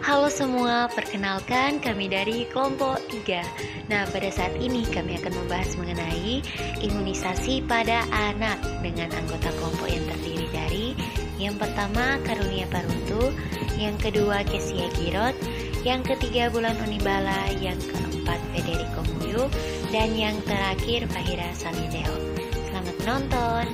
Halo semua, perkenalkan kami dari kelompok 3. Nah, pada saat ini kami akan membahas mengenai imunisasi pada anak dengan anggota kelompok yang terdiri dari yang pertama Karunia Paruntu, yang kedua Kesia Girot, yang ketiga Bulan Unibala, yang keempat Federico Muyu, dan yang terakhir Fahira Salideo. Selamat menonton.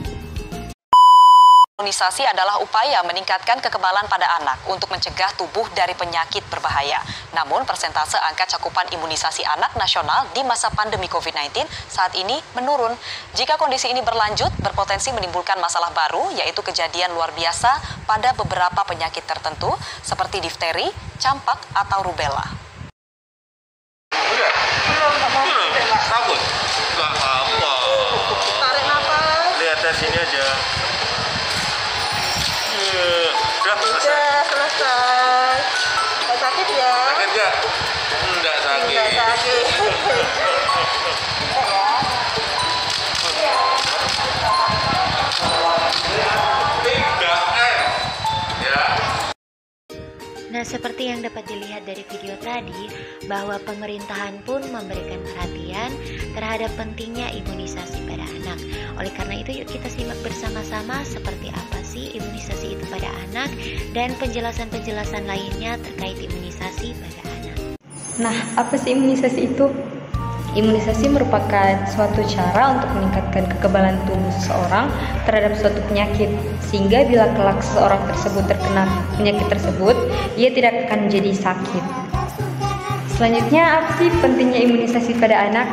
Imunisasi adalah upaya meningkatkan kekebalan pada anak untuk mencegah tubuh dari penyakit berbahaya. Namun, persentase angka cakupan imunisasi anak nasional di masa pandemi COVID-19 saat ini menurun. Jika kondisi ini berlanjut, berpotensi menimbulkan masalah baru, yaitu kejadian luar biasa pada beberapa penyakit tertentu, seperti difteri, campak, atau rubella. Takut? Nggak apa-apa. Tarik nafas. Lihat dari sini aja. Udah Selesai. Nggak sakit ya? Sakit nggak? Nggak sakit. Nggak sakit. Nah, seperti yang dapat dilihat dari video tadi, bahwa pemerintahan pun memberikan perhatian terhadap pentingnya imunisasi pada anak. Oleh karena itu, yuk kita simak bersama-sama seperti apa sih imunisasi itu pada anak dan penjelasan-penjelasan lainnya terkait imunisasi pada anak. Nah, apa sih imunisasi itu? Imunisasi merupakan suatu cara untuk meningkatkan kekebalan tubuh seseorang terhadap suatu penyakit, sehingga bila kelak seseorang tersebut terkena penyakit tersebut, ia tidak akan menjadi sakit. Selanjutnya, apa sih pentingnya imunisasi pada anak?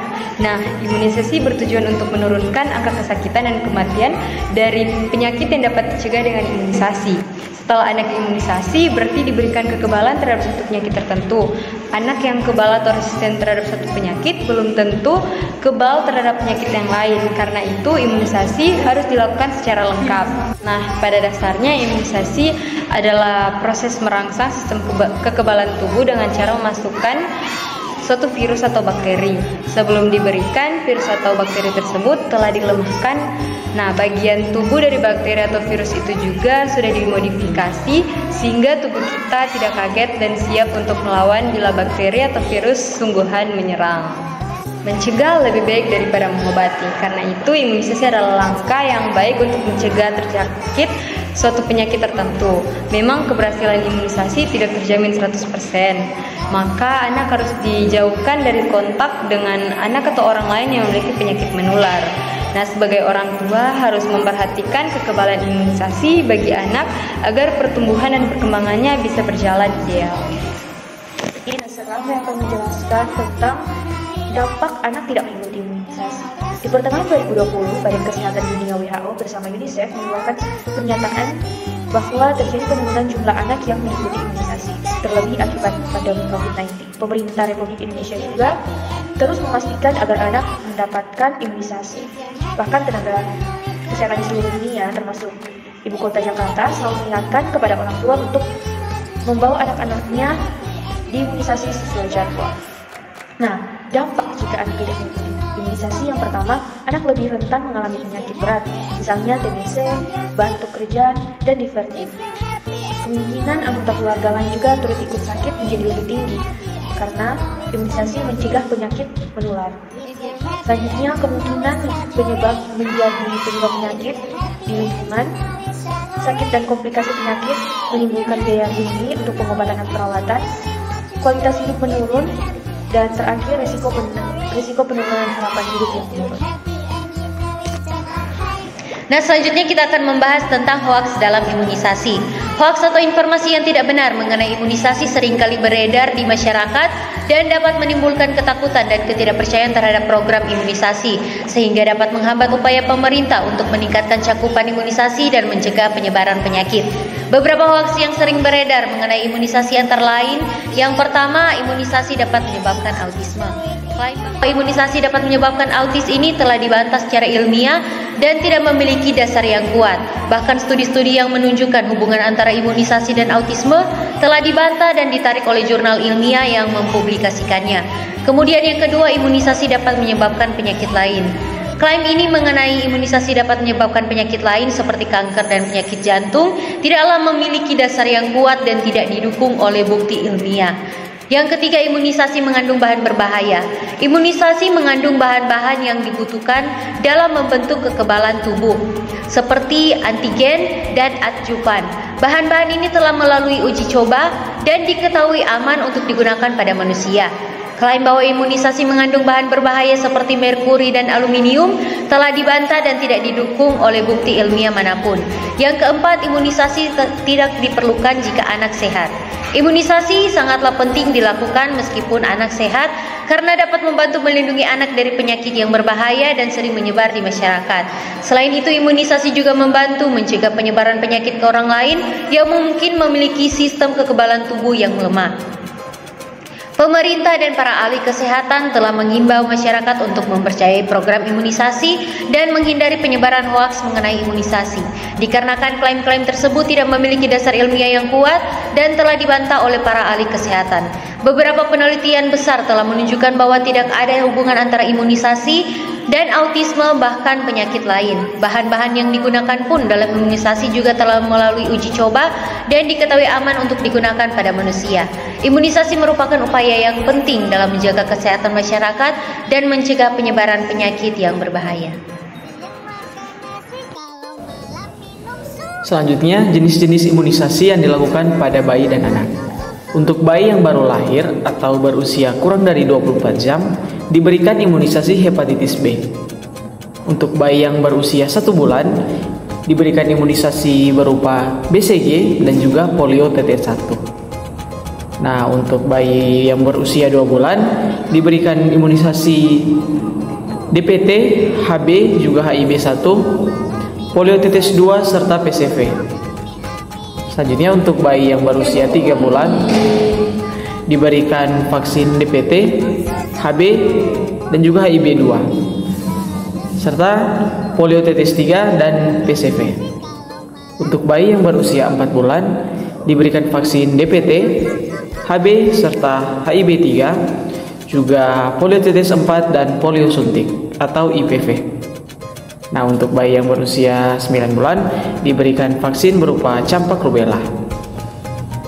Nah, imunisasi bertujuan untuk menurunkan angka kesakitan dan kematian dari penyakit yang dapat dicegah dengan imunisasi. Setelah anak imunisasi, berarti diberikan kekebalan terhadap suatu penyakit tertentu. Anak yang kebal atau resisten terhadap suatu penyakit belum tentu kebal terhadap penyakit yang lain. Karena itu, imunisasi harus dilakukan secara lengkap. Nah, pada dasarnya imunisasi adalah proses merangsang sistem kekebalan tubuh dengan cara memasukkan suatu virus atau bakteri. Sebelum diberikan, virus atau bakteri tersebut telah dilemahkan. Nah, bagian tubuh dari bakteri atau virus itu juga sudah dimodifikasi sehingga tubuh kita tidak kaget dan siap untuk melawan bila bakteri atau virus sungguhan menyerang. Mencegah lebih baik daripada mengobati. Karena itu, imunisasi adalah langkah yang baik untuk mencegah terjangkit suatu penyakit tertentu. Memang keberhasilan imunisasi tidak terjamin 100%. Maka anak harus dijauhkan dari kontak dengan anak atau orang lain yang memiliki penyakit menular. Nah, sebagai orang tua harus memperhatikan kekebalan imunisasi bagi anak agar pertumbuhan dan perkembangannya bisa berjalan ideal. Ini sekarang saya akan menjelaskan tentang dampak anak tidak mengikuti imunisasi. Di pertengahan 2020, Badan Kesehatan Dunia WHO bersama UNICEF mengeluarkan pernyataan bahwa terjadi penurunan jumlah anak yang mengikuti imunisasi, terlebih akibat pandemi COVID-19. Pemerintah Republik Indonesia juga terus memastikan agar anak mendapatkan imunisasi. Bahkan tenaga kesehatan di seluruh dunia, termasuk Ibu Kota Jakarta, selalu mengingatkan kepada orang tua untuk membawa anak-anaknya diimunisasi sesuai jadwal. Nah, dampak jika anak tidak mengikuti imunisasi, yang pertama, anak lebih rentan mengalami penyakit berat, misalnya TBC, batuk kerja, dan difteri. Kemungkinan anggota keluarga lain juga turut ikut sakit menjadi lebih tinggi, karena imunisasi mencegah penyakit menular. Selanjutnya, kemungkinan penyebab penyakit di lingkungan, sakit dan komplikasi penyakit menimbulkan biaya tinggi untuk pengobatan dan perawatan, kualitas hidup menurun, dan terakhir risiko penurunan harapan hidup yang menurun. Nah, selanjutnya kita akan membahas tentang hoaks dalam imunisasi. Hoaks atau informasi yang tidak benar mengenai imunisasi seringkali beredar di masyarakat dan dapat menimbulkan ketakutan dan ketidakpercayaan terhadap program imunisasi, sehingga dapat menghambat upaya pemerintah untuk meningkatkan cakupan imunisasi dan mencegah penyebaran penyakit. Beberapa hoaks yang sering beredar mengenai imunisasi antara lain, yang pertama, imunisasi dapat menyebabkan autisme. Klaim bahwa imunisasi dapat menyebabkan autis ini telah dibantah secara ilmiah dan tidak memiliki dasar yang kuat. Bahkan studi-studi yang menunjukkan hubungan antara imunisasi dan autisme telah dibantah dan ditarik oleh jurnal ilmiah yang mempublikasikannya. Kemudian yang kedua, imunisasi dapat menyebabkan penyakit lain. Klaim ini mengenai imunisasi dapat menyebabkan penyakit lain seperti kanker dan penyakit jantung tidaklah memiliki dasar yang kuat dan tidak didukung oleh bukti ilmiah. Yang ketiga, imunisasi mengandung bahan berbahaya. Imunisasi mengandung bahan-bahan yang dibutuhkan dalam membentuk kekebalan tubuh, seperti antigen dan adjuvan. Bahan-bahan ini telah melalui uji coba dan diketahui aman untuk digunakan pada manusia. Klaim bahwa imunisasi mengandung bahan berbahaya seperti merkuri dan aluminium telah dibantah dan tidak didukung oleh bukti ilmiah manapun. Yang keempat, imunisasi tidak diperlukan jika anak sehat. Imunisasi sangatlah penting dilakukan meskipun anak sehat karena dapat membantu melindungi anak dari penyakit yang berbahaya dan sering menyebar di masyarakat. Selain itu, imunisasi juga membantu mencegah penyebaran penyakit ke orang lain yang mungkin memiliki sistem kekebalan tubuh yang lemah. Pemerintah dan para ahli kesehatan telah mengimbau masyarakat untuk mempercayai program imunisasi dan menghindari penyebaran hoaks mengenai imunisasi, dikarenakan klaim-klaim tersebut tidak memiliki dasar ilmiah yang kuat dan telah dibantah oleh para ahli kesehatan. Beberapa penelitian besar telah menunjukkan bahwa tidak ada hubungan antara imunisasi dan autisme bahkan penyakit lain. Bahan-bahan yang digunakan pun dalam imunisasi juga telah melalui uji coba dan diketahui aman untuk digunakan pada manusia. Imunisasi merupakan upaya yang penting dalam menjaga kesehatan masyarakat dan mencegah penyebaran penyakit yang berbahaya. Selanjutnya, jenis-jenis imunisasi yang dilakukan pada bayi dan anak. Untuk bayi yang baru lahir atau berusia kurang dari 24 jam, diberikan imunisasi hepatitis B. Untuk bayi yang berusia 1 bulan, diberikan imunisasi berupa BCG dan juga polio tetes 1. Nah, untuk bayi yang berusia 2 bulan, diberikan imunisasi DPT, HB, juga HIB1, polio tetes 2, serta PCV. Selanjutnya, untuk bayi yang berusia 3 bulan diberikan vaksin DPT, HB, dan juga HIB2 serta polio tetes 3 dan PCV. Untuk bayi yang berusia 4 bulan diberikan vaksin DPT, HB, serta HIB3, juga polio tetes 4 dan polio suntik atau IPV. Nah, untuk bayi yang berusia 9 bulan diberikan vaksin berupa campak rubella.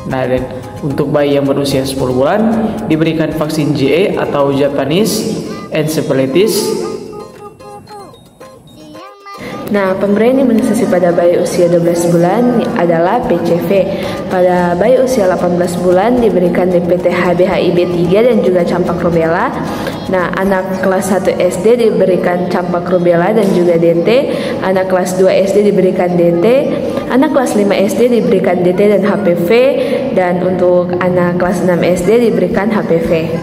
Nah, dan untuk bayi yang berusia 10 bulan diberikan vaksin JE atau Japanese Encephalitis. Nah, pemberian imunisasi pada bayi usia 12 bulan adalah PCV. Pada bayi usia 18 bulan diberikan DPT, HB, HIB3 dan juga campak rubella. Nah, anak kelas 1 SD diberikan campak rubella dan juga DT, anak kelas 2 SD diberikan DT, anak kelas 5 SD diberikan DT dan HPV, dan untuk anak kelas 6 SD diberikan HPV.